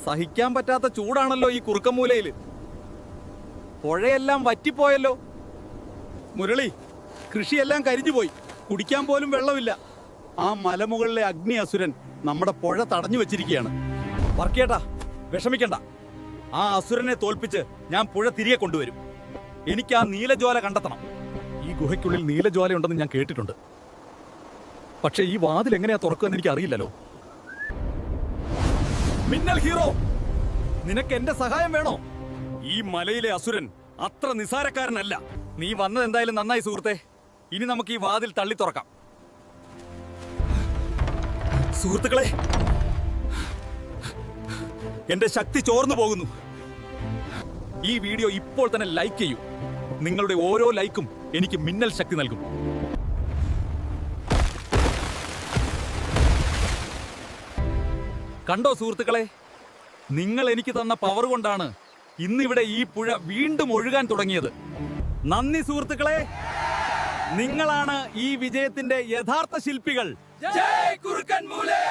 സഹിക്കാൻ പറ്റാത്ത ചൂടാണല്ലോ ഈ കുറുക്കമൂലയില്. പുഴയെല്ലാം വറ്റിപ്പോയല്ലോ. മുരളി, കൃഷിയെല്ലാം കരിഞ്ഞുപോയി. കുടിക്കാൻ പോലും വെള്ളമില്ല. ആ മലമുകളിലെ അഗ്നി അസുരൻ നമ്മുടെ പുഴ തടഞ്ഞു വെച്ചിരിക്കുകയാണ്. വർക്കേട്ടാ, വിഷമിക്കണ്ട. ആ അസുരനെ തോൽപ്പിച്ച് ഞാൻ പുഴ തിരികെ കൊണ്ടുവരും. എനിക്ക് ആ നീലജ്വാല കണ്ടെത്തണം. ഈ ഗുഹയ്ക്കുള്ളിൽ നീലജ്വാലയുണ്ടെന്ന് ഞാൻ കേട്ടിട്ടുണ്ട്. പക്ഷെ ഈ വാതിൽ എങ്ങനെയാ തുറക്കുമെന്ന് എനിക്ക് അറിയില്ലല്ലോ. മിന്നൽ ഹീറോ, നിനക്ക് എന്റെ സഹായം വേണോ? ഈ മലയിലെ അസുരൻ അത്ര നിസാരക്കാരനല്ല. നീ വന്നത് എന്തായാലും നന്നായി സുഹൃത്തെ. ഇനി നമുക്ക് ഈ വാതിൽ തള്ളി തുറക്കാം. സുഹൃത്തുക്കളെ, എന്റെ ശക്തി ചോർന്നു പോകുന്നു. ഈ വീഡിയോ ഇപ്പോൾ തന്നെ ലൈക്ക് ചെയ്യൂ. നിങ്ങളുടെ ഓരോ ലൈക്കും എനിക്ക് മിന്നൽ ശക്തി നൽകും. കണ്ടോ സുഹൃത്തുക്കളെ, നിങ്ങൾ എനിക്ക് തന്ന പവർ കൊണ്ടാണ് ഇന്നിവിടെ ഈ പുഴ വീണ്ടും ഒഴുകാൻ തുടങ്ങിയത്. നന്ദി സുഹൃത്തുക്കളെ. നിങ്ങളാണ് ഈ വിജയത്തിന്റെ യഥാർത്ഥ ശില്പികൾ. ജയ് കുറുക്കൻമൂലേ!